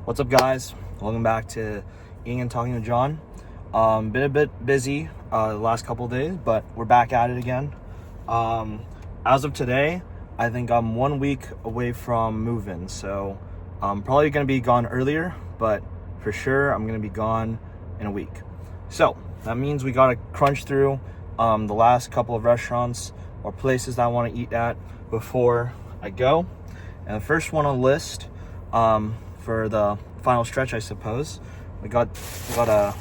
What's up, guys? Welcome back to Eating and Talking to John. Been a bit busy the last couple of days, but we're back at it again. As of today, I think I'm 1 week away from moving, so I'm probably going to be gone earlier, but for sure I'm going to be gone in a week. So that means we got to crunch through the last couple of restaurants or places that I want to eat at before I go. And the first one on the list, for the final stretch, I suppose, we got a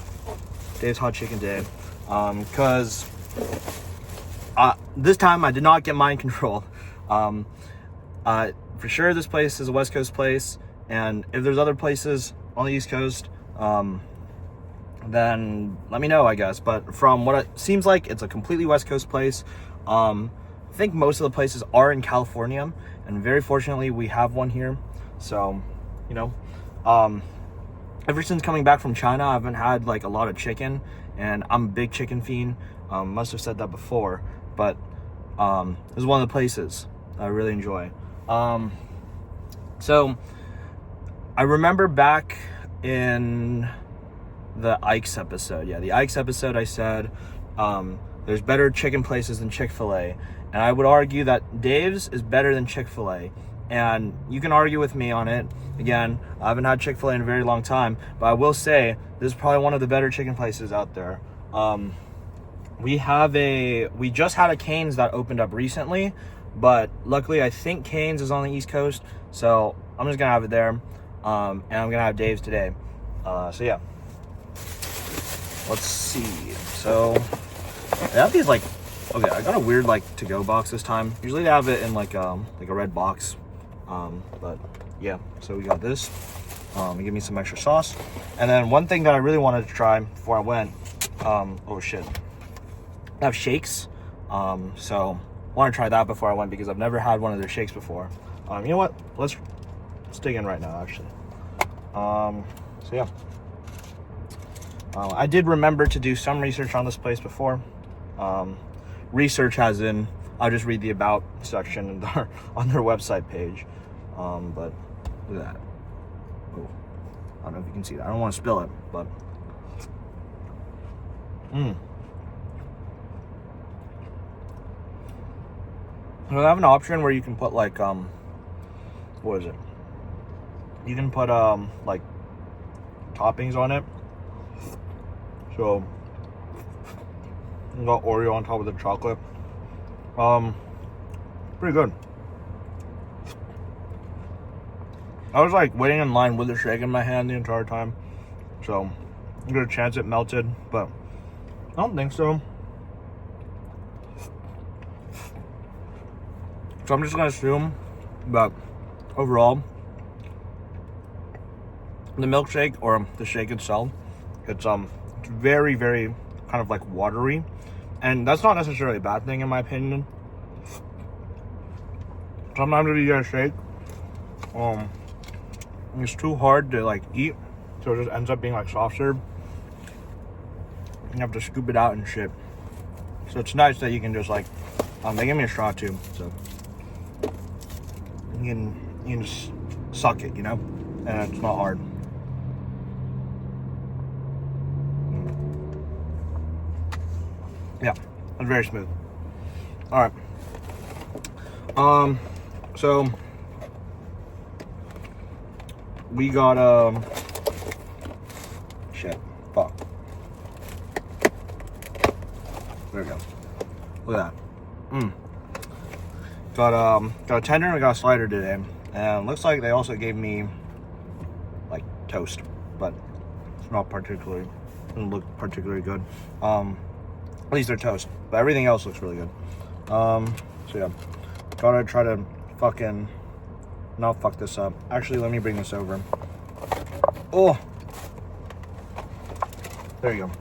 Dave's Hot Chicken Day, because this time I did not get mind control. For sure this place is a West Coast place, and if there's other places on the East Coast, then let me know, I guess. But from what it seems like, it's a completely West Coast place. I think most of the places are in California, and very fortunately we have one here. So, you know, ever since coming back from China, I haven't had like a lot of chicken, and I'm a big chicken fiend. Must have said that before, but this is one of the places I really enjoy. So I remember back in the Ike's episode, the Ike's episode, I said there's better chicken places than Chick-fil-A, and I would argue that Dave's is better than Chick-fil-A. And you can argue with me on it. Again, I haven't had Chick-fil-A in a very long time, but I will say this is probably one of the better chicken places out there. We just had a Cane's that opened up recently, but luckily I think Cane's is on the East Coast, so I'm just gonna have it there, and I'm gonna have Dave's today. So yeah, let's see. So they have these okay, I got a weird to-go box this time. Usually they have it in like a red box. But yeah, so we got this. Give me some extra sauce. And then one thing that I really wanted to try before I went, oh shit, I have shakes. So I want to try that before I went because I've never had one of their shakes before. You know what? Let's dig in right now, actually. So yeah. I did remember to do some research on this place before. Research as in, I'll just read the about section on their website page. But look at that. Oh, I don't know if you can see that. I don't want to spill it, but So they have an option where you can put what is it? You can put toppings on it. So you got Oreo on top of the chocolate. Pretty good. I was waiting in line with a shake in my hand the entire time, so I got a chance it melted, but I don't think so. So I'm just gonna assume that overall the milkshake or the shake itself, it's very, very kind of watery, and that's not necessarily a bad thing in my opinion. Sometimes if you get a shake, it's too hard to eat, so it just ends up being soft serve. You have to scoop it out and shit. So it's nice that you can just they gave me a straw too, so you can just suck it, and it's not hard. Yeah, it's very smooth. All right. So we got shit. Fuck. There we go. Look at that. Got a tender and we got a slider today. And looks like they also gave me toast, but it's not particularly, doesn't look particularly good. At least they're toast, but everything else looks really good. So yeah, gotta try to fucking not fuck this up. Actually, let me bring this over. Oh, there you go.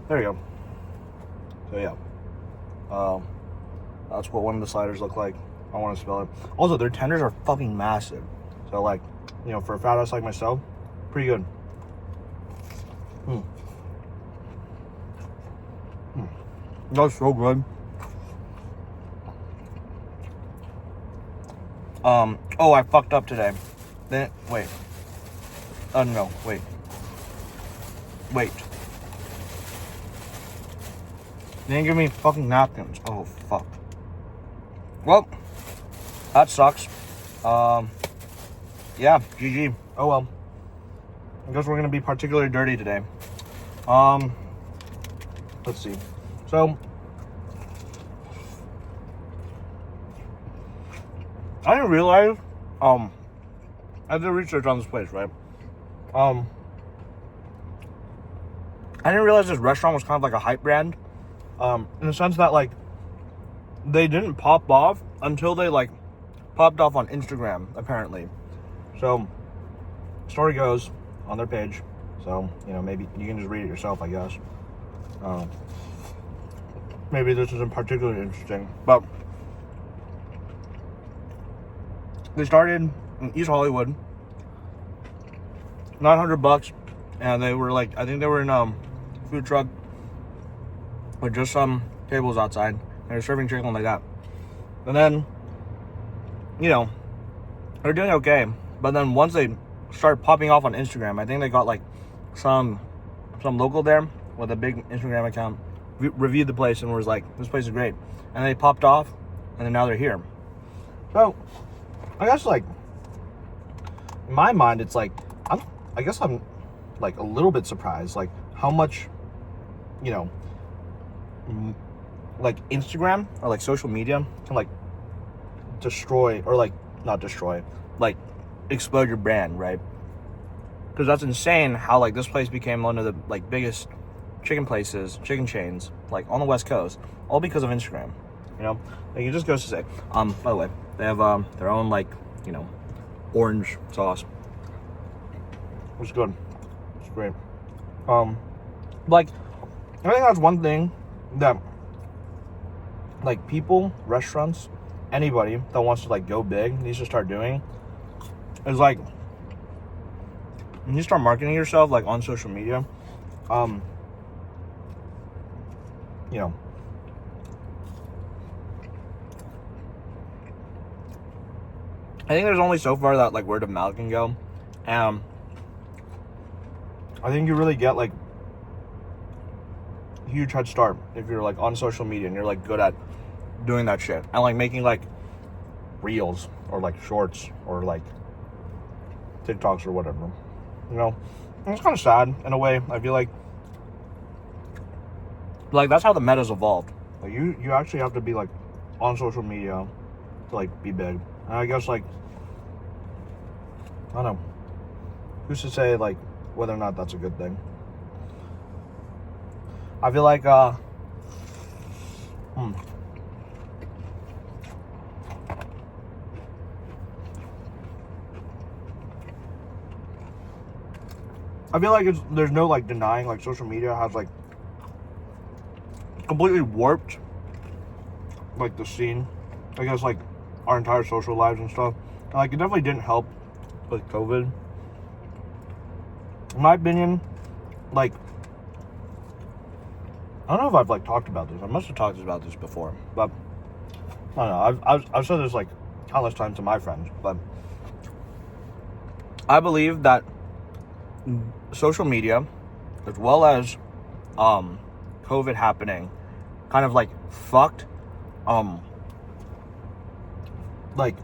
There you go. So yeah, that's what one of the sliders look like. I want to smell it. Also, their tenders are fucking massive. So for a fat ass like myself, pretty good. That's so good. Oh, I fucked up today. Wait. Oh, no, wait. Wait. They didn't give me fucking napkins. Oh, fuck. Well, that sucks. Yeah, GG. Oh, well. I guess we're gonna be particularly dirty today. Let's see. So, I didn't realize, I did research on this place, right? I didn't realize this restaurant was kind of like a hype brand, in the sense that, like, they didn't pop off until they, like, popped off on Instagram, apparently. So, story goes on their page, so, you know, maybe you can just read it yourself, I guess. Maybe this isn't particularly interesting, but they started in East Hollywood, $900, and they were like, I think they were in food truck with just some tables outside. They were serving chicken like that, and then, you know, they're doing okay. But then once they started popping off on Instagram, I think they got like some local there with a big Instagram account reviewed the place and was like, this place is great, and they popped off, and then now they're here. So I guess, like, in my mind, it's like, I guess I'm like a little bit surprised, like, how much, you know, like Instagram or like social media can like destroy, or like not destroy, like explode your brand, right? Because that's insane how like this place became one of the like biggest chicken chains like on the West Coast, all because of Instagram. You know, like, it just goes to say, by the way, they have their own, like, you know, orange sauce. It's good. It's great. Like, I think that's one thing that, like, people, restaurants, anybody that wants to like go big needs to start doing is, like, when you start marketing yourself like on social media, you know, I think there's only so far that like word of mouth can go. I think you really get like a huge head start if you're like on social media and you're like good at doing that shit and like making like reels or like shorts or like TikToks or whatever. You know, and it's kind of sad in a way. I feel like that's how the meta's evolved. Like you actually have to be like on social media to like be big. And I guess, like, I don't know, who's to say like whether or not that's a good thing. I feel like I feel like there's no like denying like social media has like completely warped like the scene, I guess, like our entire social lives and stuff. And, like, it definitely didn't help with COVID. In my opinion, like, I don't know if I've like talked about this. I must have talked about this before, but I don't know. I've said this like countless times to my friends, but I believe that social media, as well as COVID happening, kind of like fucked like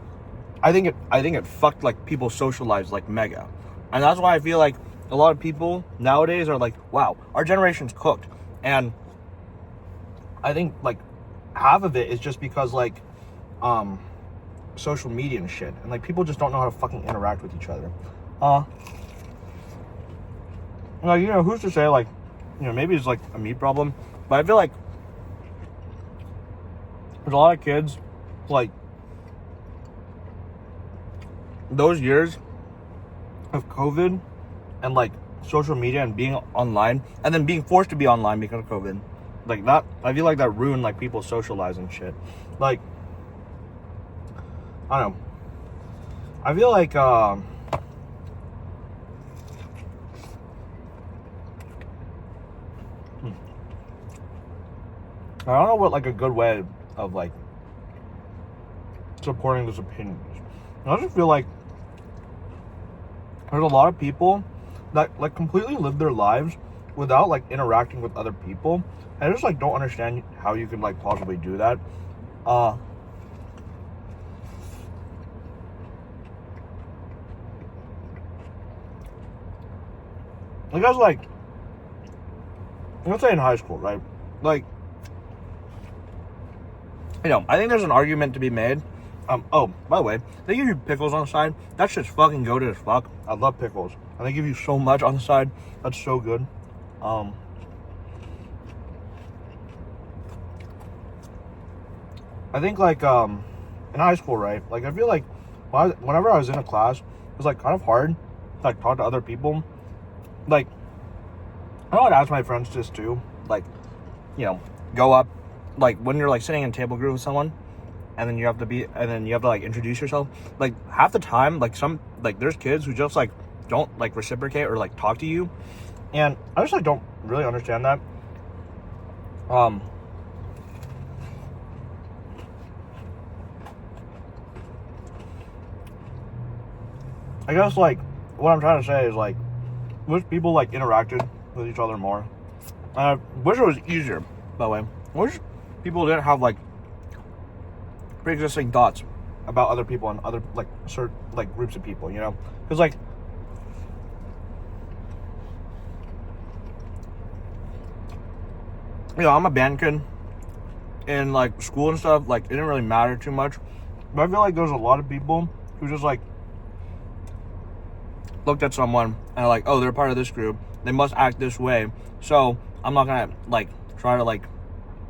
I think it fucked like people's social lives like mega. And that's why I feel like a lot of people nowadays are like, wow, our generation's cooked. And I think like half of it is just because like social media and shit, and like people just don't know how to fucking interact with each other. Like, you know, who's to say, like, you know, maybe it's like a me problem, but I feel like there's a lot of kids like those years of COVID and like social media and being online and then being forced to be online because of COVID, like that, I feel like that ruined like people's social lives and shit. Like, I don't know, I feel like I don't know what like a good way of like supporting this opinion is. I just feel like there's a lot of people that like completely live their lives without like interacting with other people. I just like don't understand how you can like possibly do that. I guess like, let's say in high school, right? Like, you know, I think there's an argument to be made. Oh, by the way, they give you pickles on the side. That shit's fucking goated as fuck. I love pickles. And they give you so much on the side. That's so good. I think like in high school, right? Like I feel like whenever I was in a class, it was like kind of hard to like talk to other people. Like I would ask my friends this too. Like, you know, go up like when you're like sitting in a table group with someone, and then you have to like introduce yourself. Like half the time, like there's kids who just like don't like reciprocate or like talk to you, and I just like don't really understand that. I guess like what I'm trying to say is like wish people like interacted with each other more. I wish it was easier, by the way. I wish people didn't have like pre-existing thoughts about other people and other like certain like groups of people, you know? Because like you know, I'm a band kid in like school and stuff. Like it didn't really matter too much, but I feel like there's a lot of people who just like looked at someone and like, oh, they're part of this group, they must act this way, so I'm not gonna like try to like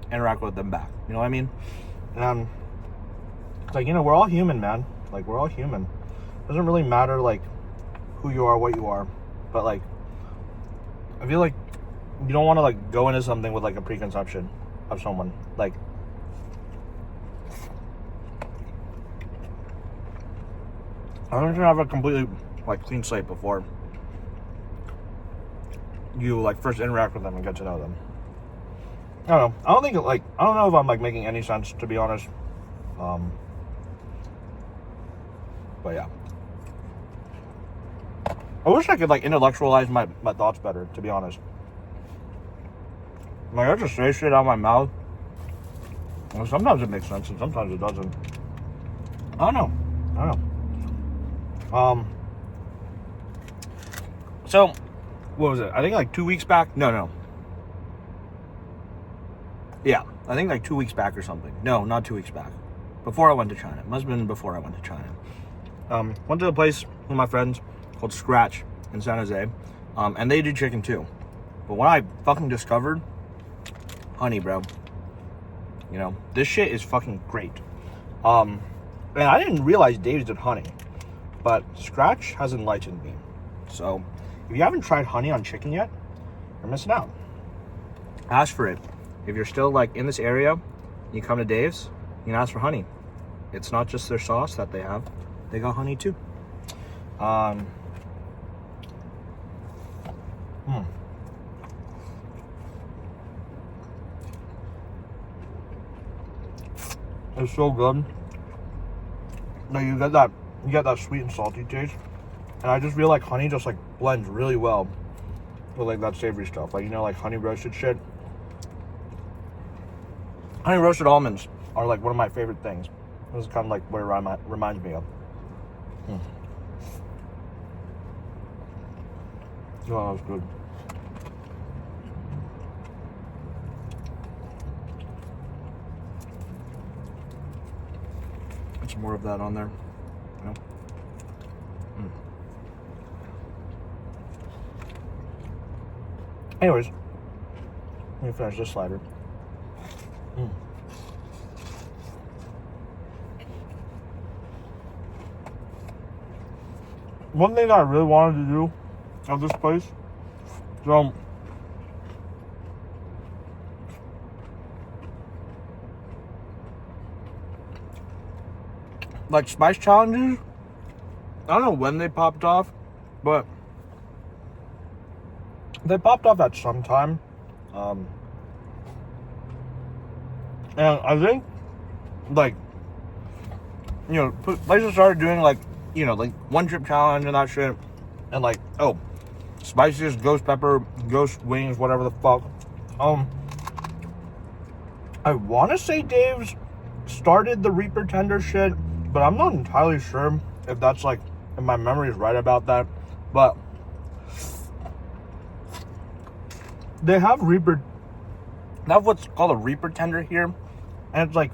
interact with them back, you know what I mean? And it's like, you know, we're all human, man. Like we're all human. It doesn't really matter like who you are, what you are, but like I feel like you don't want to like go into something with like a preconception of someone. Like I don't have a completely like clean slate before you like first interact with them and get to know them. I don't know. I don't know if I'm like making any sense, to be honest. But yeah. I wish I could like intellectualize my thoughts better, to be honest. Like I just say shit out of my mouth. And sometimes it makes sense and sometimes it doesn't. I don't know. So, what was it? I think like 2 weeks back. No. Yeah, I think like 2 weeks back or something. No, not 2 weeks back. Before I went to China. It must have been before I went to China. Went to a place with my friends called Scratch in San Jose. And they do chicken too. But when I fucking discovered honey, bro. You know, this shit is fucking great. And I didn't realize Dave's did honey. But Scratch has enlightened me. So, if you haven't tried honey on chicken yet, you're missing out. Ask for it. If you're still like in this area, you come to Dave's, you can ask for honey. It's not just their sauce that they have. They got honey too. It's so good. No, you get that sweet and salty taste. And I just feel like honey just like blends really well with like that savory stuff. Like, you know, like honey roasted shit. Honey roasted almonds are like one of my favorite things. This is kind of like what it reminds me of. Oh, that was good. Get some more of that on there. You know? Anyways, let me finish this slider. One thing that I really wanted to do at this place, so like spice challenges, I don't know when they popped off, but they popped off at some time. And I think, like, you know, places started doing, like, you know, like, one trip challenge and that shit. And, like, oh, spiciest ghost pepper, ghost wings, whatever the fuck. I want to say Dave's started the Reaper Tender shit, but I'm not entirely sure if that's like, if my memory is right about that. But they have what's called a Reaper Tender here, and it's like,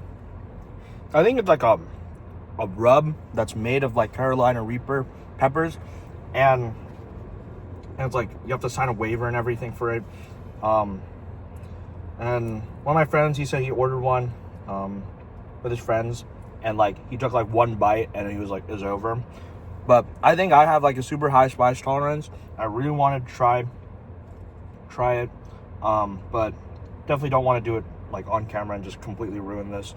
I think it's like a rub that's made of like Carolina Reaper peppers, and it's like you have to sign a waiver and everything for it. And one of my friends, he said he ordered one with his friends, and like he took like one bite and he was like, it's over. But I think I have like a super high spice tolerance. I really want to try it, but definitely don't want to do it like on camera and just completely ruin this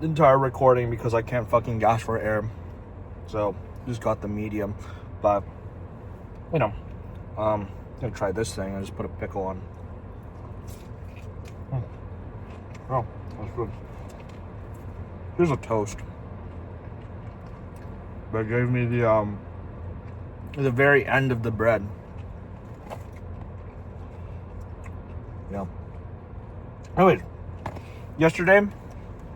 entire recording because I can't fucking gas for air. So just got the medium, but you know, I'm gonna try this thing. I just put a pickle on. Oh, that's good. Here's a toast. They gave me the very end of the bread. Yeah. Anyways, yesterday,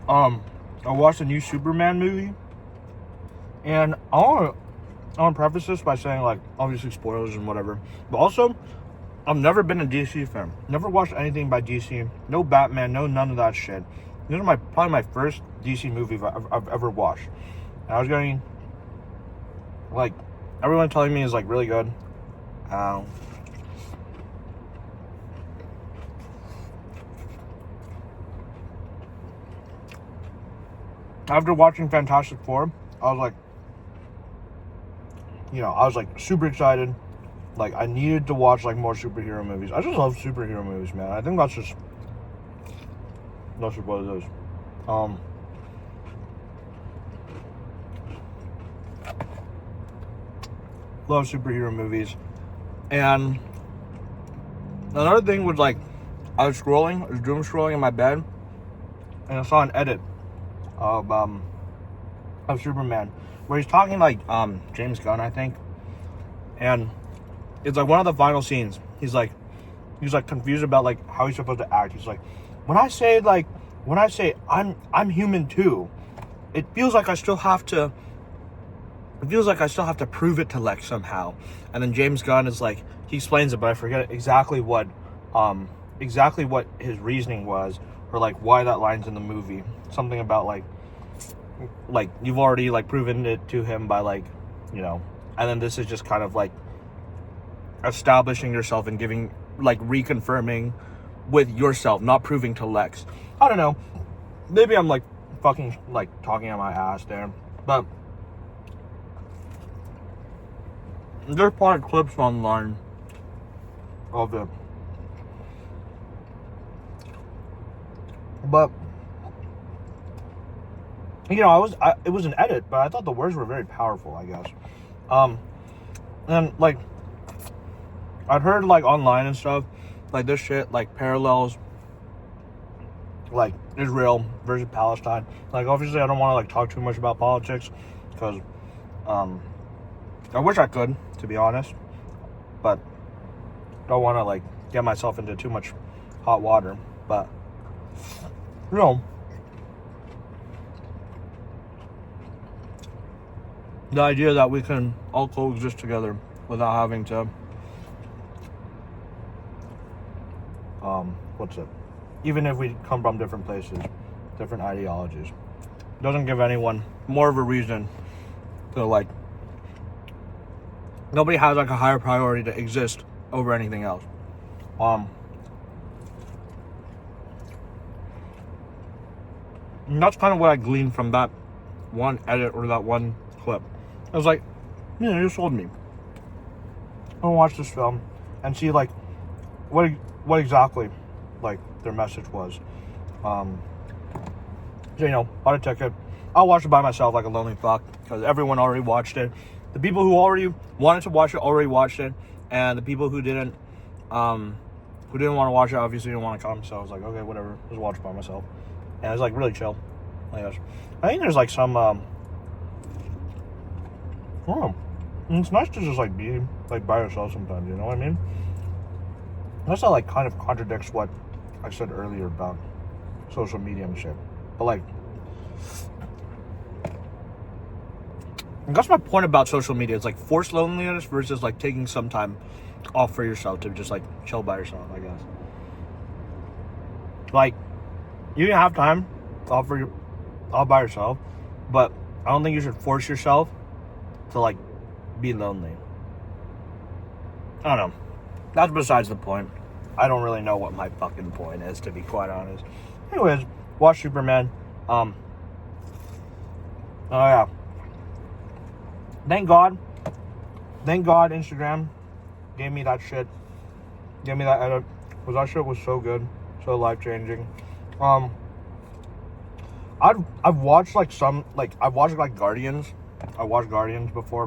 I watched a new Superman movie, and I want to preface this by saying, like, obviously spoilers and whatever, but also, I've never been a DC fan. Never watched anything by DC. No Batman, no none of that shit. This is probably my first DC movie I've ever watched. And I was getting, like, everyone telling me is like really good. After watching Fantastic Four, I was like super excited. Like, I needed to watch like more superhero movies. I just love superhero movies, man. I think that's just what it is. Love superhero movies. And another thing was, like, I was doom scrolling in my bed, and I saw an edit of Superman where he's talking like James Gunn, I think, and it's like one of the final scenes. He's like confused about like how he's supposed to act. He's like, when I say I'm human too, it feels like I still have to prove it to Lex somehow. And then James Gunn is like, he explains it, but I forget exactly what his reasoning was, or like why that line's in the movie. Something about like you've already like proven it to him by like, you know, and then this is just kind of like establishing yourself and giving, like, reconfirming with yourself, not proving to Lex. I don't know. Maybe I'm like fucking like talking on my ass there, but there's probably clips online of it. But you know, it was an edit, but I thought the words were very powerful, I guess. And like, I'd heard like online and stuff, like this shit like parallels like Israel versus Palestine. Like, obviously I don't want to like talk too much about politics because I wish I could, to be honest, but don't want to like get myself into too much hot water. But you know, the idea that we can all coexist together without having to even if we come from different places, different ideologies, doesn't give anyone more of a reason to like, nobody has like a higher priority to exist over anything else. And that's kind of what I gleaned from that one edit or that one clip. I was like, you know, you sold me. I'm gonna watch this film and see like what exactly like their message was. So, you know, bought a ticket. I'll watch it by myself like a lonely fuck because everyone already watched it. The people who already wanted to watch it already watched it, and the people who didn't want to watch it obviously didn't want to come. So I was like, okay, whatever, just watch it by myself. And it was like really chill. I guess. I think there's like some And it's nice to just like be like by yourself sometimes, you know what I mean? Unless that like kind of contradicts what I said earlier about social media and shit. But like, I guess my point about social media is like forced loneliness versus like taking some time off for yourself to just like chill by yourself, I guess. Like, you can have time all by yourself, but I don't think you should force yourself to like be lonely. I don't know. That's besides the point. I don't really know what my fucking point is, to be quite honest. Anyways, watch Superman. Oh yeah. Thank God Instagram gave me that shit. Gave me that edit. Because that shit was so good. So life-changing. I've watched like some, like, I've watched like Guardians. I watched Guardians before.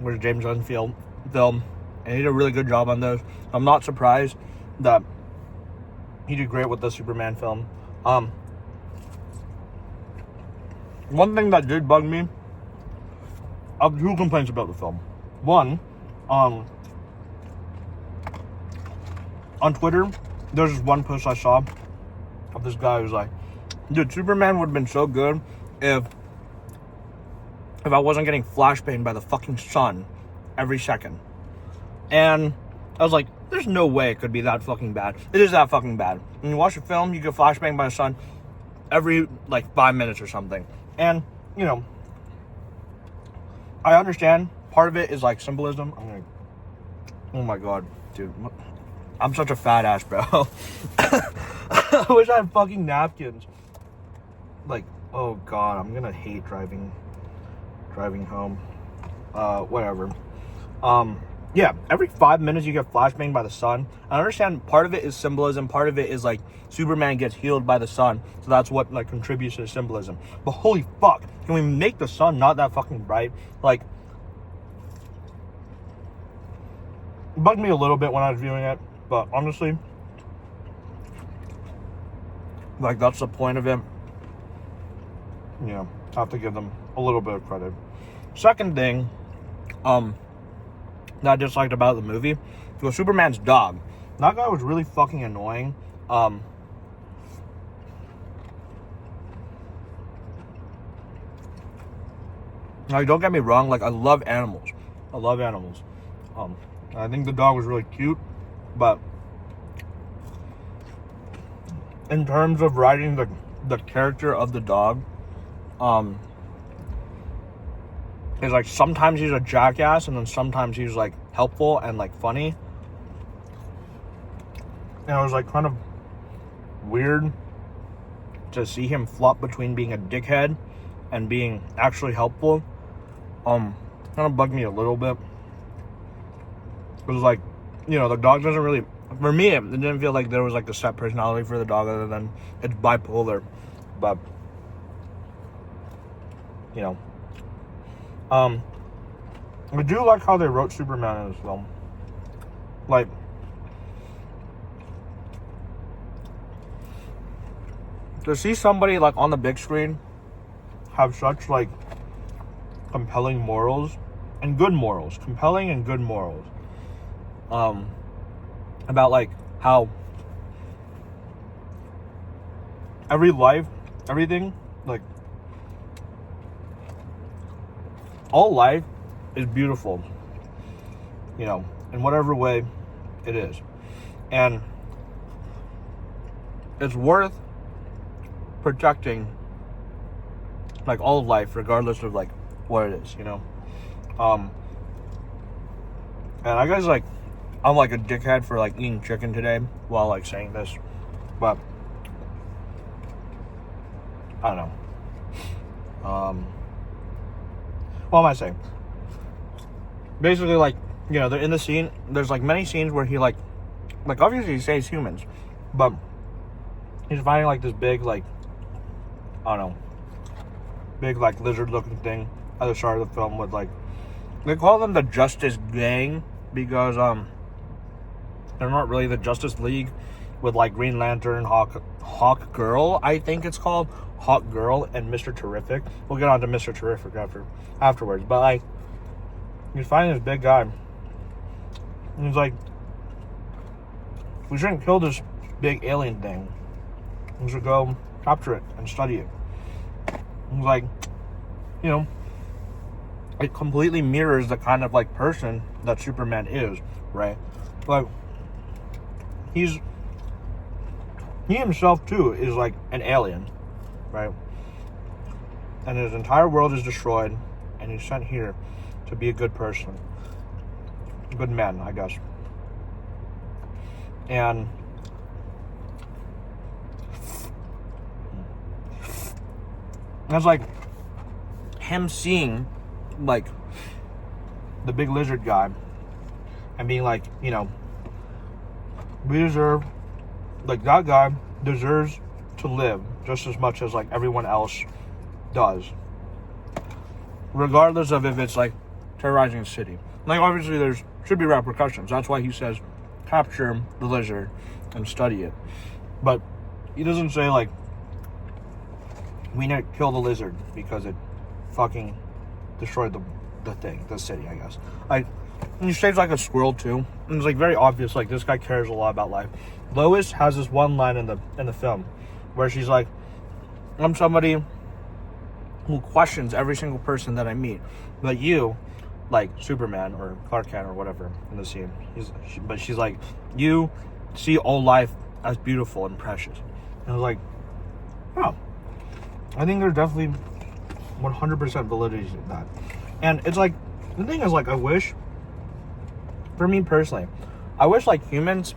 Which is James Gunn film. And he did a really good job on those. I'm not surprised that he did great with the Superman film. One thing that did bug me, I have 2 complaints about the film. One, on Twitter, there's this one post I saw of this guy who's like, dude, Superman would have been so good if I wasn't getting flashbanged by the fucking sun every second. And I was like, there's no way it could be that fucking bad. It is that fucking bad. When you watch a film, you get flashbanged by the sun every like 5 minutes or something. And, you know, I understand part of it is like symbolism. Oh my god, dude. I'm such a fat ass, bro. I wish I had fucking napkins. Like, oh god, I'm gonna hate driving home. Whatever. Yeah, every 5 minutes you get flashbanged by the sun. I understand part of it is symbolism, part of it is like Superman gets healed by the sun, so that's what like contributes to the symbolism. But holy fuck, can we make the sun not that fucking bright? Like, it bugged me a little bit when I was viewing it, but honestly, like, that's the point of it. Yeah, I have to give them a little bit of credit. Second thing, that I disliked about the movie was Superman's dog. That guy was really fucking annoying. Like, don't get me wrong, like, I love animals. I think the dog was really cute, but in terms of writing the character of the dog, is like sometimes he's a jackass and then sometimes he's like helpful and like funny. And it was like kind of weird to see him flop between being a dickhead and being actually helpful. Kind of bugged me a little bit. It was like, you know, the dog doesn't really, for me, it didn't feel like there was like a set personality for the dog other than it's bipolar. But, you know, I do like how they wrote Superman in this film. Like, to see somebody like on the big screen have such like compelling morals and good morals, compelling and good morals, about like how everything, like, all life is beautiful, you know, in whatever way it is. And it's worth protecting, like, all of life, regardless of, like, what it is, you know? And I guess, like, I'm, like, a dickhead for, like, eating chicken today while, like, saying this. But, I don't know. What am I saying? Basically, like, you know, they're in the scene. There's like many scenes where he like obviously he saves humans, but he's finding like this big, like, I don't know, big like lizard-looking thing at the start of the film with like, they call them the Justice Gang because they're not really the Justice League, with like Green Lantern, Hawk Girl, I think it's called. Hawk Girl and Mr. Terrific. We'll get on to Mr. Terrific afterwards. But like, he's fighting this big guy. And he's like, we shouldn't kill this big alien thing. We should go capture it and study it. And he's like, you know, it completely mirrors the kind of like person that Superman is, right? Like, he himself too is like an alien, right? And his entire world is destroyed, and he's sent here to be a good person, a good man, I guess. And it's like him seeing like the big lizard guy and being like, you know, we deserve, like, that guy deserves to live just as much as like everyone else does, regardless of if it's like terrorizing a city. Like, obviously there's should be repercussions. That's why he says capture the lizard and study it. But he doesn't say like we need to kill the lizard because it fucking destroyed the city, I guess. Like, and he saves like a squirrel too. And it's like very obvious, like, this guy cares a lot about life. Lois has this one line in the film where she's like, I'm somebody who questions every single person that I meet. But you, like Superman or Clark Kent or whatever in the scene, but she's like, you see all life as beautiful and precious. And I was like, oh, I think there's definitely 100% validity to that. And it's like, the thing is, like, I wish, for me personally, I wish like humans,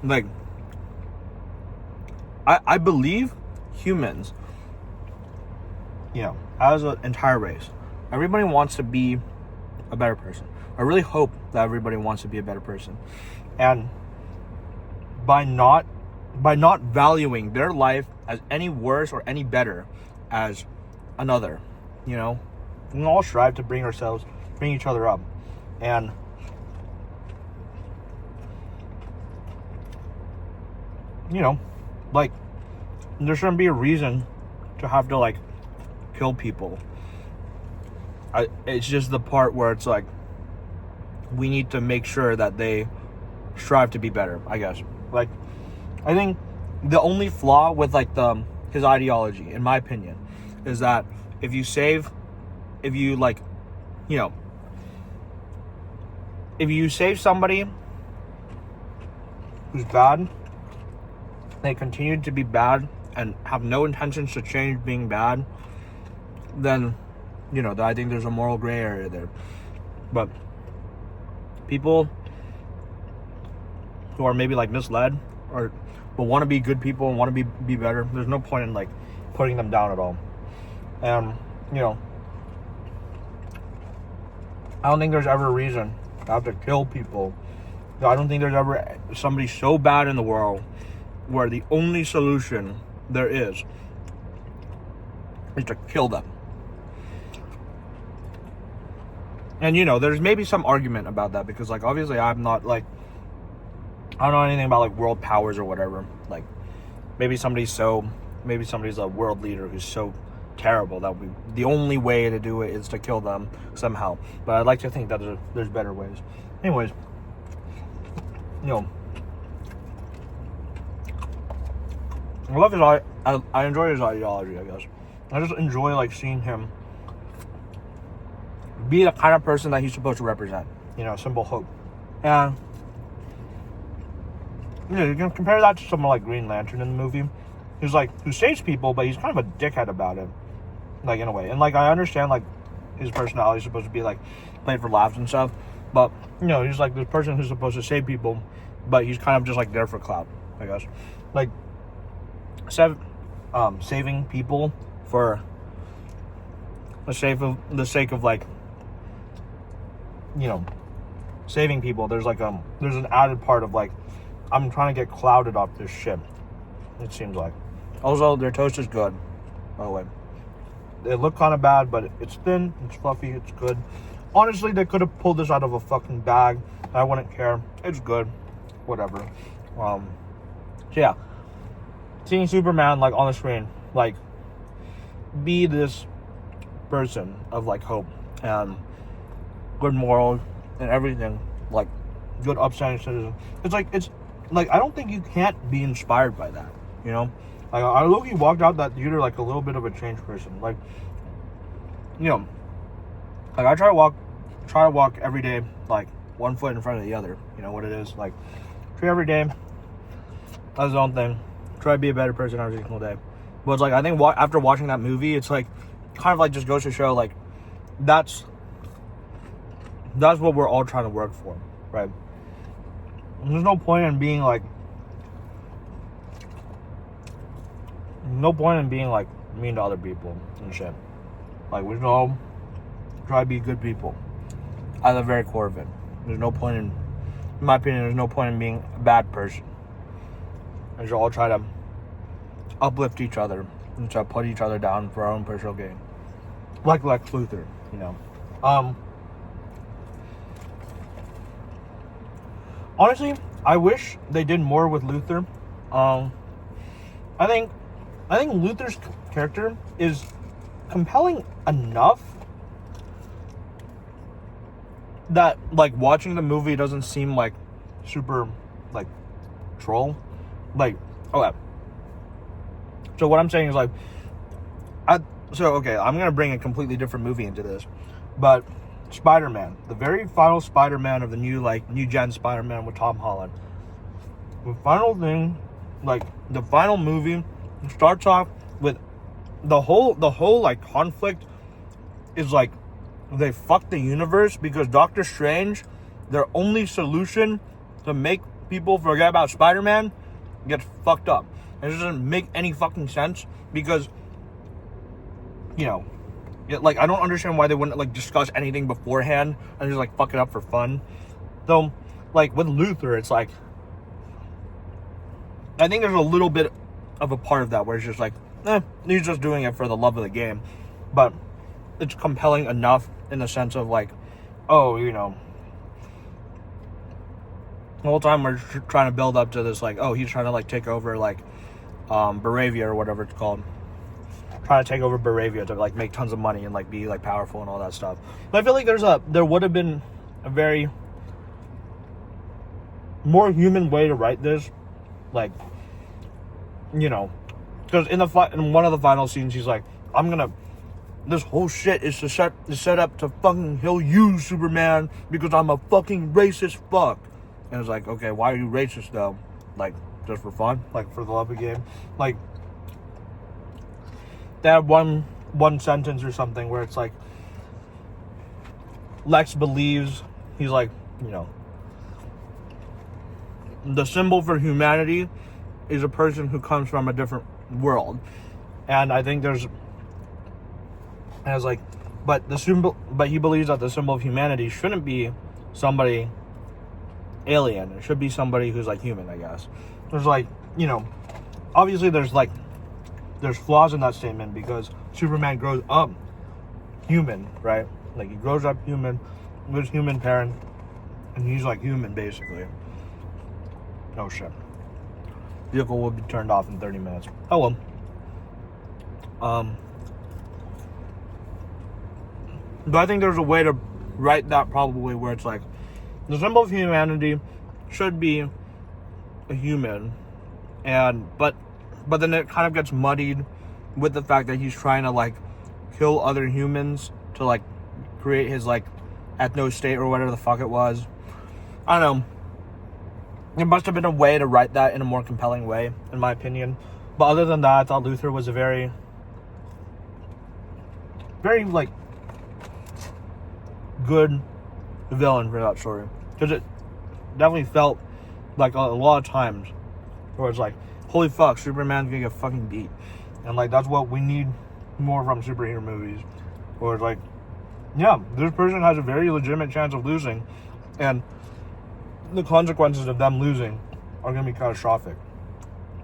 like, I believe humans, you know, as an entire race, everybody wants to be a better person. I really hope that everybody wants to be a better person. And by not valuing their life as any worse or any better as another, you know, we can all strive to bring each other up. And you know, like, there shouldn't be a reason to have to like kill people. It's just the part where it's like, we need to make sure that they strive to be better, I guess. Like, I think the only flaw with like his ideology, in my opinion, is that if you save somebody who's bad, they continue to be bad and have no intentions to change being bad, then, you know, I think there's a moral gray area there. But people who are maybe like misled but want to be good people and want to be better, there's no point in like putting them down at all. And, you know, I don't think there's ever a reason to have to kill people. I don't think there's ever somebody so bad in the world where the only solution there is to kill them. And, you know, there's maybe some argument about that because, like, obviously I'm not, like, I don't know anything about, like, world powers or whatever. Like, maybe somebody's a world leader who's so terrible that the only way to do it is to kill them somehow. But I'd like to think that there's better ways. Anyways, you know, I love I enjoy his ideology, I guess. I just enjoy like seeing him be the kind of person that he's supposed to represent. You know, simple hope. And you know, you can compare that to someone like Green Lantern in the movie, who saves people, but he's kind of a dickhead about it, like, in a way. And like, I understand like his personality is supposed to be like played for laughs and stuff, but you know, he's like this person who's supposed to save people, but he's kind of just like there for clout, I guess. Like, saving people for the sake of like, you know, saving people. There's an added part of like, I'm trying to get clouded off this ship, it seems like. Also, their toast is good, by the way. They look kind of bad, but it's thin, it's fluffy, it's good. Honestly, they could have pulled this out of a fucking bag. I wouldn't care. It's good. Whatever. So yeah. Seeing Superman, like, on the screen, like, be this person of, like, hope and good morals and everything, like good upstanding citizen. It's like I don't think you can't be inspired by that, you know. Like I low-key walked out that theater like a little bit of a changed person. Like, you know, like I try to walk every day like one foot in front of the other. You know what it is, like try every day. That's his own thing. Try to be a better person every single day. But it's like I think after watching that movie, it's like kind of like just goes to show like that's what we're all trying to work for, right? There's no point in being like mean to other people and shit. Like we should all try to be good people at the very core of it. There's no point in my opinion, there's no point in being a bad person. We should all try to uplift each other and try to put each other down for our own personal gain. Like Lex Luthor, you know. Honestly, I wish they did more with Luthor. I think Luthor's character is compelling enough that like watching the movie doesn't seem like super like troll. Like, okay. So what I'm saying is like I'm gonna bring a completely different movie into this. But Spider-Man, the very final Spider-Man of the new gen Spider-Man with Tom Holland. The final thing, like the final movie starts off with the whole like conflict is like they fucked the universe because Doctor Strange, their only solution to make people forget about Spider-Man, gets fucked up. It doesn't make any fucking sense because, you know, like I don't understand why they wouldn't like discuss anything beforehand and just like fuck it up for fun. Though, like with Luthor, it's like I think there's a little bit of a part of that where it's just like, he's just doing it for the love of the game, but it's compelling enough in the sense of like, oh, you know, the whole time we're trying to build up to this like, oh, he's trying to like take over like Baravia or whatever it's called. Trying to take over Baravia to like make tons of money and like be like powerful and all that stuff. But I feel like there would have been a very more human way to write this, like, you know, because in one of the final scenes he's like, this whole shit is set up to fucking kill you, Superman, because I'm a fucking racist fuck. And it's like, okay, why are you racist though? Like, just for fun? Like, for the love of the game? Like, they have one sentence or something where it's like, Lex believes, he's like, you know, the symbol for humanity is a person who comes from a different world. And I think but he believes that the symbol of humanity shouldn't be somebody alien. It should be somebody who's like human, I guess. There's like, you know, obviously there's flaws in that statement because Superman grows up human, right? Like he grows up human with human parent and he's like human basically. Oh shit. Vehicle will be turned off in 30 minutes. Oh well. But I think there's a way to write that probably where it's like the symbol of humanity should be a human, but then it kind of gets muddied with the fact that he's trying to like kill other humans to like create his like ethno state or whatever the fuck it was. I don't know. There must have been a way to write that in a more compelling way, in my opinion. But other than that, I thought Luthor was a very like good villain for that story, because it definitely felt like a lot of times where it's like, holy fuck, Superman's gonna get fucking beat, and like that's what we need more from superhero movies, where it's like, yeah, this person has a very legitimate chance of losing, and the consequences of them losing are gonna be catastrophic,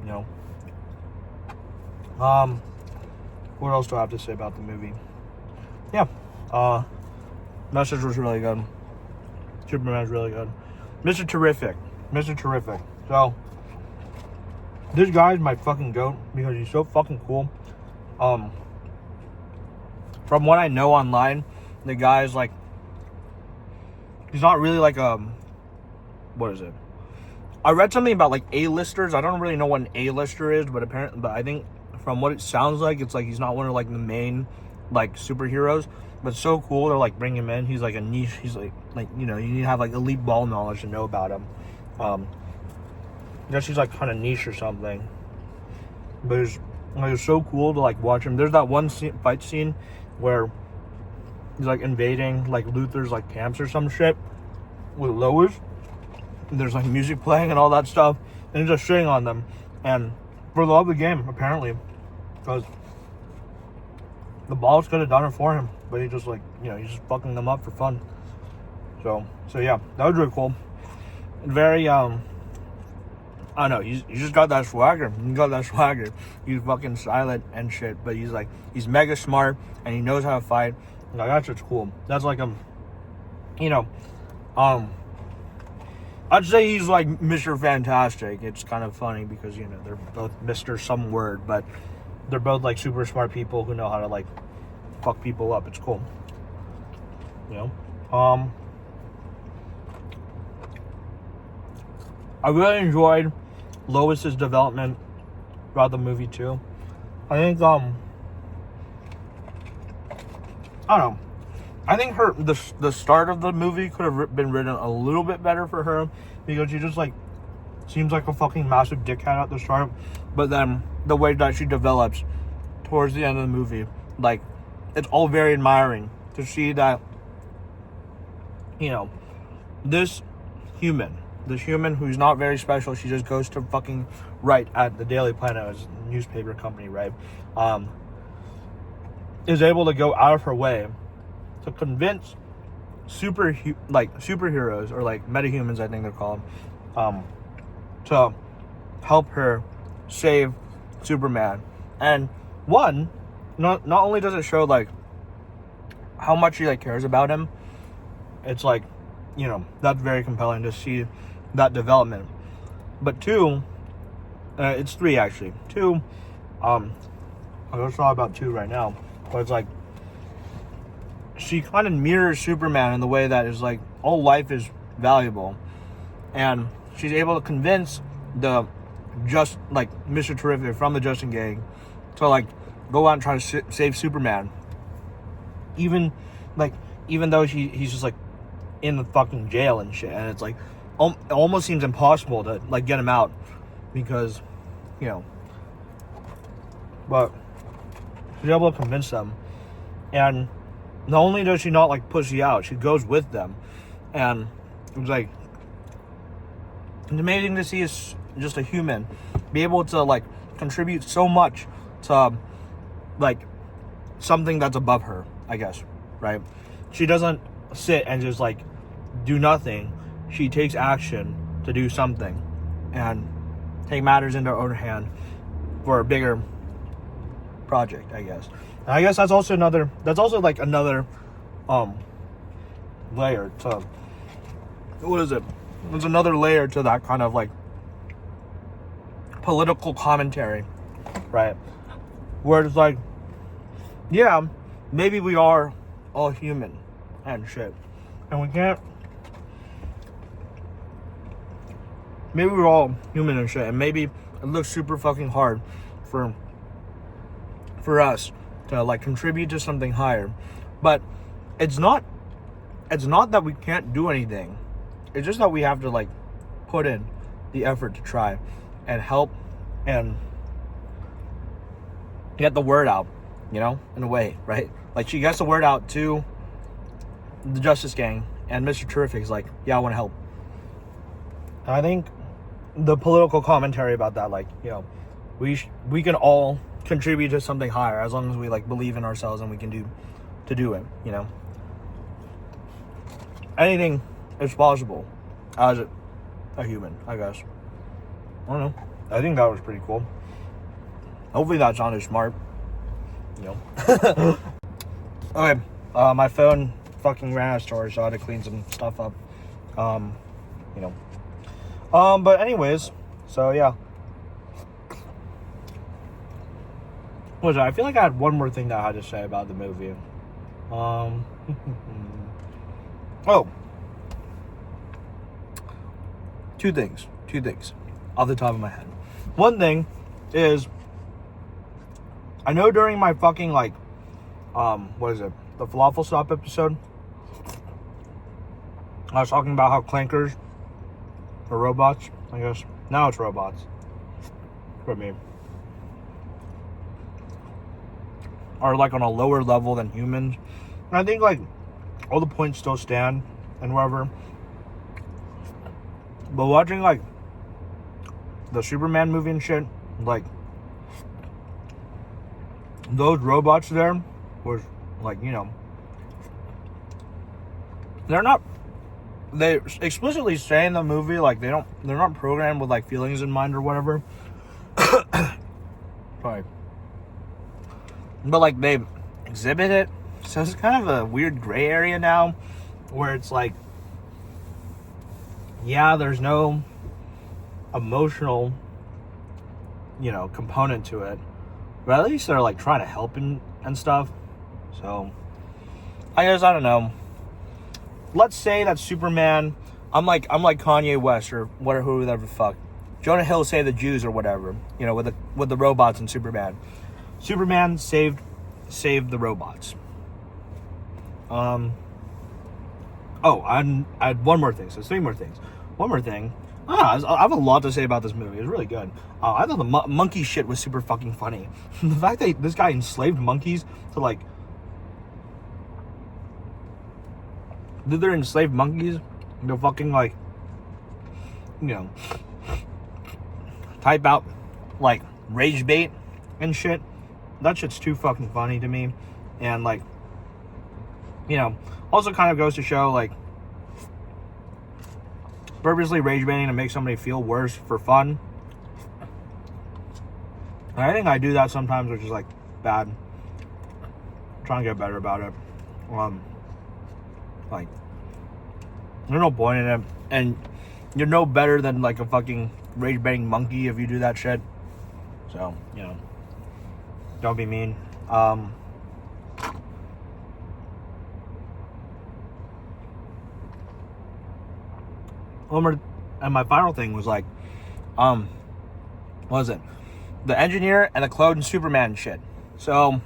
you know. What else do I have to say about the movie? Yeah, message was really good. Superman's really good. Mr. Terrific. So, this guy's my fucking goat because he's so fucking cool. From what I know online, the guy's like he's not really like what is it? I read something about like A-listers. I don't really know what an A-lister is, but I think from what it sounds like, it's like he's not one of like the main like superheroes. But it's so cool to like bring him in. He's like a niche. He's like you know, you need to have like elite ball knowledge to know about him. I guess he's like kind of niche or something. But it's so cool to like watch him. There's that one fight scene where he's like invading like Luther's like camps or some shit with Lois. And there's like music playing and all that stuff, and he's just shitting on them, and for the love of the game apparently, because the boss could have done it for him, but he just like, you know, he's just fucking them up for fun. So yeah, that was really cool. Very I don't know, he's just got that swagger. He's fucking silent and shit, but he's mega smart and he knows how to fight. Like, that's just cool. That's like you know, I'd say he's like Mr. Fantastic. It's kind of funny because, you know, they're both Mr. some word, but they're both like super smart people who know how to like fuck people up. It's cool. You know? I really enjoyed Lois's development throughout the movie too. I think I don't know. I think the start of the movie could have been written a little bit better for her, because she just like seems like a fucking massive dickhead at the start, but then the way that she develops towards the end of the movie, like, it's all very admiring to see that, you know, this human who's not very special, she just goes to fucking write at the Daily Planet, as a newspaper company, right, is able to go out of her way to convince superheroes, or like metahumans, I think they're called, to help her save Superman. And not only does it show like how much she like cares about him, it's like, you know, that's very compelling to see that development. But two, it's three actually. Two, I just thought about two right now, but it's like, she kind of mirrors Superman in the way that is like, all life is valuable, and she's able to convince the Mr. Terrific from the Justin Gang to like go out and try to save Superman, even though he's just like in the fucking jail and shit, and it's like it almost seems impossible to like get him out, because, you know, but she's able to convince them. And not only does she not like push you out, she goes with them. And it was like, it's amazing to see just a human be able to like contribute so much to like something that's above her, I guess, right? She doesn't sit and just like do nothing. She takes action to do something and take matters into her own hand for a bigger project, I guess. And I guess that's also another layer to, what is it? There's another layer to that kind of like political commentary, right? Where it's like, yeah, maybe we are all human and shit, and we can't. Maybe we're all human and shit, and maybe it looks super fucking hard for us to like contribute to something higher, but it's not that we can't do anything. It's just that we have to like put in the effort to try and help and get the word out, you know, in a way, right? Like, she gets the word out to the Justice Gang, and Mr. Terrific's like, yeah, I want to help. And I think the political commentary about that, like, you know, we can all contribute to something higher as long as we like believe in ourselves and we can do it, you know. Anything is possible as a human, I guess. I don't know. I think that was pretty cool. Hopefully that sounded smart, you know. Okay, my phone fucking ran out of storage, so I had to clean some stuff up. You know. But anyways, so yeah. What was it? I feel like I had one more thing that I had to say about the movie. Oh, Two things off the top of my head. One thing is, I know during my fucking, like, what is it? The falafel stop episode, I was talking about how clankers are robots, I guess. Now it's robots. For me. Are, like, on a lower level than humans. And I think, like, all the points still stand and whatever. But watching, like, the Superman movie and shit, like, those robots there was, like, you know, they explicitly say in the movie, like, they're not programmed with, like, feelings in mind or whatever. Sorry. But, like, they exhibit it. So it's kind of a weird gray area now where it's like, yeah, there's no emotional, you know, component to it. But at least they're, like, trying to help and stuff. So, I guess, I don't know. Let's say that Superman, I'm like Kanye West or whatever the fuck. Jonah Hill saved the Jews or whatever, you know, with the robots and Superman. Superman saved the robots. I had one more thing, so 3 more things. One more thing. I have a lot to say about this movie. It was really good. I thought the monkey shit was super fucking funny. The fact that this guy enslaved monkeys to, like, did they enslaved monkeys to fucking, like, you know, type out, like, rage bait and shit. That shit's too fucking funny to me. And, like, you know, also kind of goes to show, like, purposely rage baiting to make somebody feel worse for fun. And I think I do that sometimes, which is, like, bad. I'm trying to get better about it. Like, there's no point in it. And you're no better than, like, a fucking rage baiting monkey if you do that shit. So, you know, don't be mean. And my final thing was, like, what was it? The engineer and the clone Superman shit. So,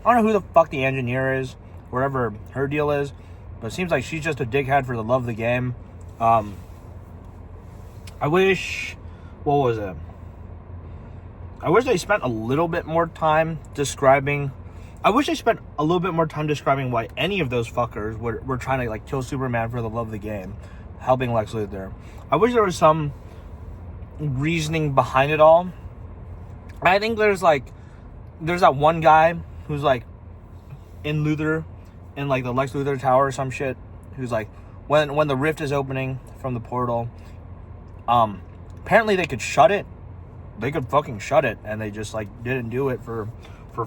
I don't know who the fuck the engineer is, whatever her deal is, but it seems like she's just a dickhead for the love of the game. I wish, what was it? I wish they spent a little bit more time describing why any of those fuckers were trying to, like, kill Superman for the love of the game, helping Lex Luthor. I wish there was some reasoning behind it all. I think there's that one guy who's, like, in the Lex Luthor tower or some shit, who's like, when the rift is opening from the portal, apparently they could shut it. They could fucking shut it, and they just, like, didn't do it for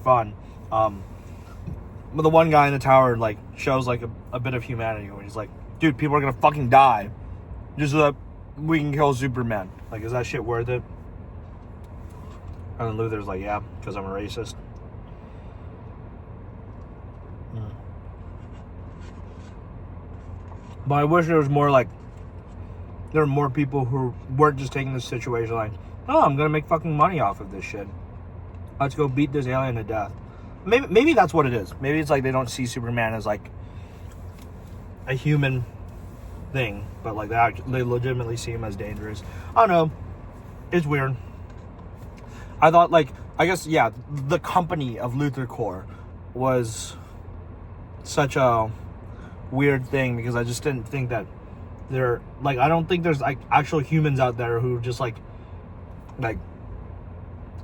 fun. But the one guy in the tower, like, shows, like, a bit of humanity when he's like, dude, people are gonna fucking die just so that we can kill Superman. Like, is that shit worth it? And then Luthor's like, yeah, because I'm a racist. But I wish there was more, like, there were more people who weren't just taking this situation like, oh, I'm gonna make fucking money off of this shit. Let's go beat this alien to death. Maybe that's what it is. Maybe it's like they don't see Superman as, like, a human thing, but, like, they legitimately see him as dangerous. I don't know. It's weird. I thought, like, I guess, yeah, the company of Luthor Corps was such a weird thing because I just didn't think that I don't think there's, like, actual humans out there who just, like,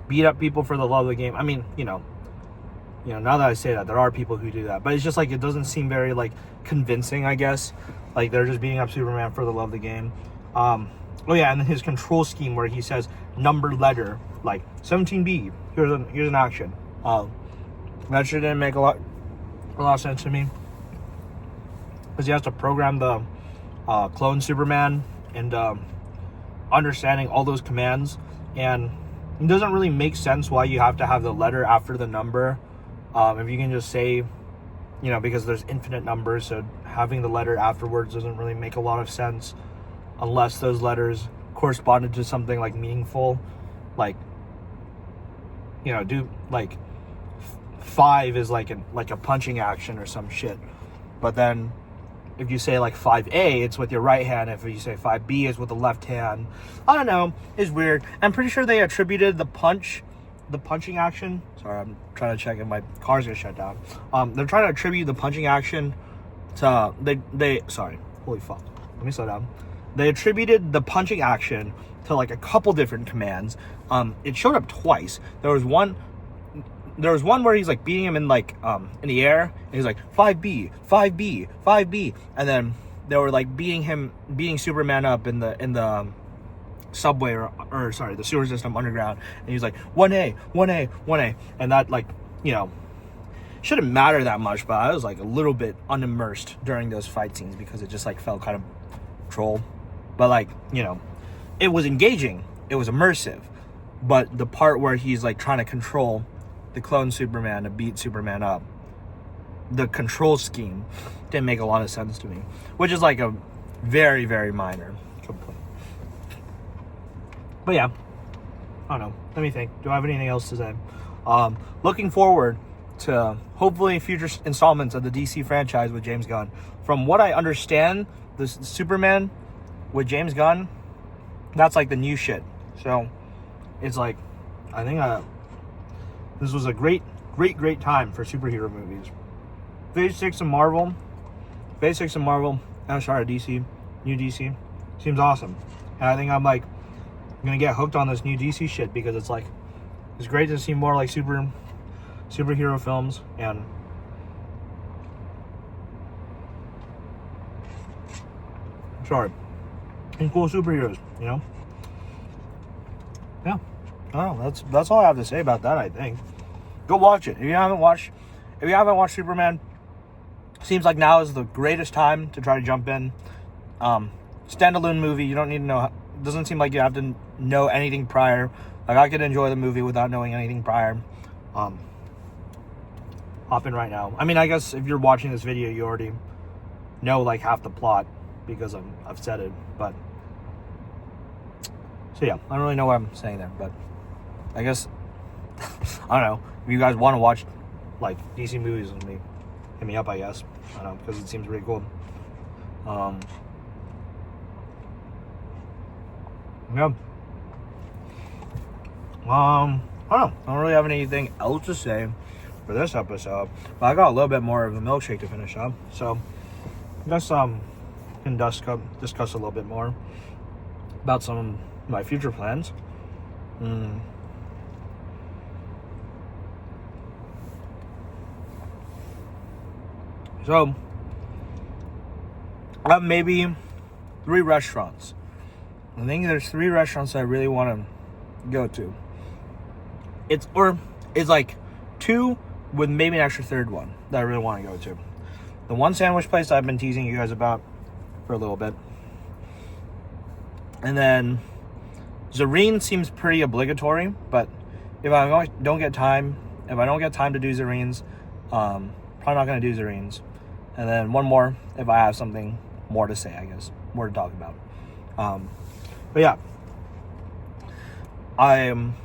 beat up people for the love of the game. I mean, you know, now that I say that, there are people who do that, but it's just, like, it doesn't seem very, like, convincing, I guess. Like, they're just beating up Superman for the love of the game. Oh yeah, and then his control scheme where he says number letter, like 17B, here's an action. That shit didn't make a lot of sense to me, because he has to program the clone Superman and understanding all those commands, and it doesn't really make sense why you have to have the letter after the number. If you can just say, you know, because there's infinite numbers, so having the letter afterwards doesn't really make a lot of sense unless those letters corresponded to something like meaningful, like, you know, do like 5 is like a punching action or some shit. But then if you say like 5A, it's with your right hand. If you say 5B, it's with the left hand. I don't know. It's weird. I'm pretty sure they attributed the punching action. Sorry, I'm trying to check if my car's gonna shut down. They're trying to attribute the punching action to sorry, holy fuck. Let me slow down. They attributed the punching action to like a couple different commands. It showed up twice. There was one where he's like beating him in like in the air, and he's like 5B, 5B, 5B, and then they were like beating Superman up in the subway or sorry, the sewer system underground, and he's like 1A, 1A, 1A, and that, like, you know, shouldn't matter that much, but I was like a little bit unimmersed during those fight scenes because it just like felt kind of troll. But like, you know, it was engaging, it was immersive, but the part where he's like trying to control the clone Superman to beat Superman up, the control scheme didn't make a lot of sense to me, which is like a very, very minor complaint. But yeah, I don't know. Let me think. Do I have anything else to say? Looking forward to hopefully future installments of the DC franchise with James Gunn. From what I understand, the Superman with James Gunn, that's like the new shit. So it's like, I think this was a great time for superhero movies. Phase 6 of Marvel, I'm sorry, DC, new DC, seems awesome. And I think I'm like gonna get hooked on this new DC shit because it's like, it's great to see more like superhero films and cool superheroes, you know? Yeah. I don't know. That's all I have to say about that, I think. Go watch it. If you haven't watched Superman, seems like now is the greatest time to try to jump in. Standalone movie, you don't need to know, doesn't seem like you have to know anything prior. Like, I could enjoy the movie without knowing anything prior. Hop in right now. I mean, I guess if you're watching this video, you already know like half the plot because I've said it, but so yeah, I don't really know what I'm saying there, but I guess I don't know, if you guys want to watch like DC movies with me, hit me up, I guess. I don't know, because it seems pretty cool. Yeah. I don't know. I don't really have anything else to say for this episode, but I got a little bit more of a milkshake to finish up, so I guess can discuss a little bit more about some of my future plans. So I have maybe 3 restaurants. I think there's 3 restaurants I really want to go to. It's like 2 with maybe an extra 3rd one that I really want to go to. The one sandwich place I've been teasing you guys about for a little bit. And then Zareen seems pretty obligatory, but if I don't get time to do Zareen's, probably not going to do Zareen's. And then one more if I have something more to say, I guess, more to talk about. But yeah, I'm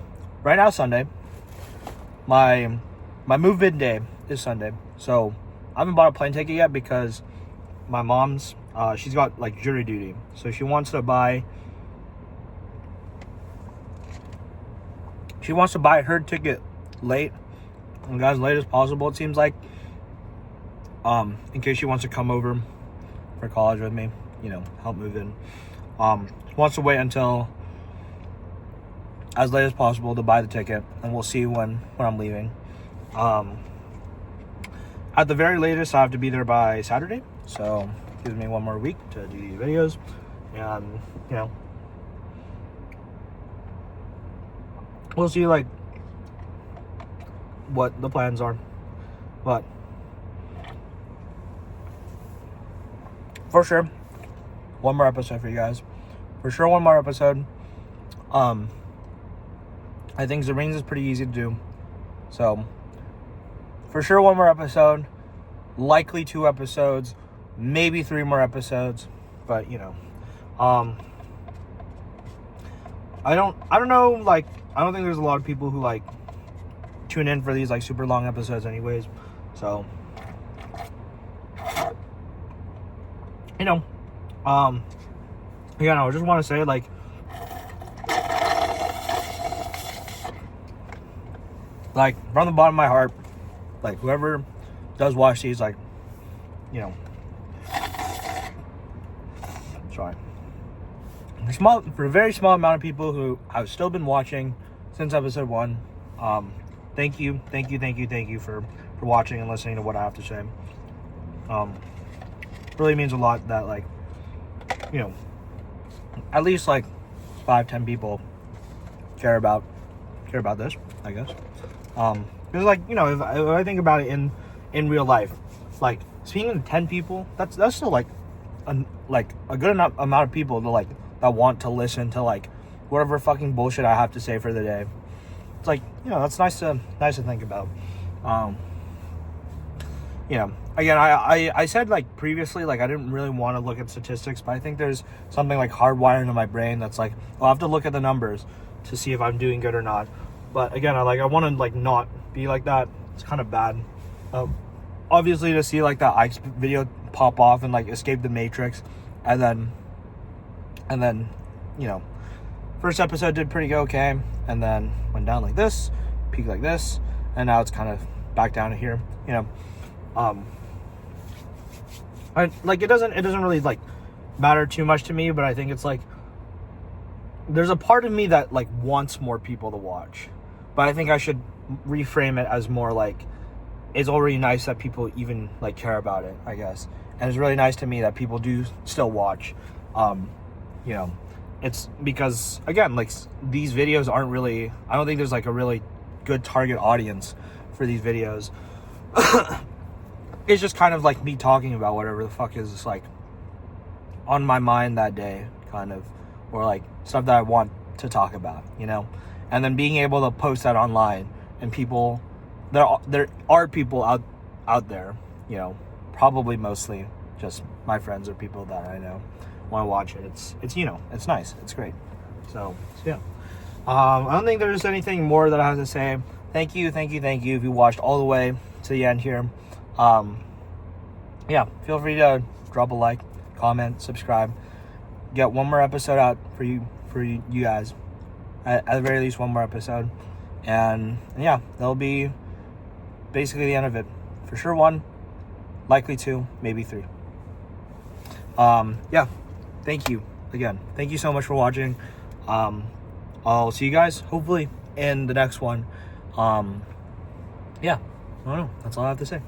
right now Sunday. My move-in day is Sunday, so I haven't bought a plane ticket yet because my mom's she's got like jury duty, so she wants to buy her ticket late, as late as possible, it seems like, in case she wants to come over for college with me, you know, help move in. She wants to wait until as late as possible to buy the ticket, and we'll see when I'm leaving. At the very latest, I have to be there by Saturday, so it gives me one more week to do these videos, and you know, we'll see like what the plans are, but for sure, one more episode for you guys. For sure, one more episode. I think Zareen's is pretty easy to do. So, for sure, one more episode. Likely 2 episodes. Maybe 3 more episodes. But, you know. I don't know, like, I don't think there's a lot of people who, like, tune in for these, like, super long episodes anyways. So, you know, again, I just want to say, like, from the bottom of my heart, like, whoever does watch these, like, you know, sorry, for a very small amount of people who have still been watching since episode 1, thank you for watching and listening to what I have to say. Really means a lot that, like, you know, at least like 5-10 people care about this, I guess. Because, like, you know, if I think about it in real life, like, speaking to 10 people, that's still like a good enough amount of people to, like, that want to listen to, like, whatever fucking bullshit I have to say for the day. It's like, you know, that's nice to think about. You know, again, I said, like, previously, like, I didn't really want to look at statistics, but I think there's something, like, hardwired into my brain that's like, I'll have to look at the numbers to see if I'm doing good or not. But again, I want to, like, not be like that. It's kind of bad. Obviously, to see, like, that Ike's video pop off and, like, escape the Matrix, and then, you know, first episode did pretty okay, and then went down like this, peaked like this, and now it's kind of back down to here, you know. Like, it doesn't really, like, matter too much to me, but I think it's like, there's a part of me that, like, wants more people to watch, but I think I should reframe it as more like, it's already nice that people even, like, care about it, I guess. And it's really nice to me that people do still watch. You know, it's because, again, like, these videos aren't really, I don't think there's, like, a really good target audience for these videos. It's just kind of like me talking about whatever the fuck is, like, on my mind that day, kind of, or, like, stuff that I want to talk about, you know. And then being able to post that online, and people, there are people out there, you know, probably mostly just my friends or people that I know want to watch it. It's you know, it's nice, it's great. So yeah, I don't think there's anything more that I have to say. Thank you if you watched all the way to the end here. Yeah, feel free to drop a like, comment, subscribe. Get one more episode out for you guys. At the very least, one more episode. And yeah, that'll be basically the end of it. For sure 1, likely 2, maybe 3. Yeah, thank you again. Thank you so much for watching. I'll see you guys hopefully in the next one. Yeah, I don't know. That's all I have to say.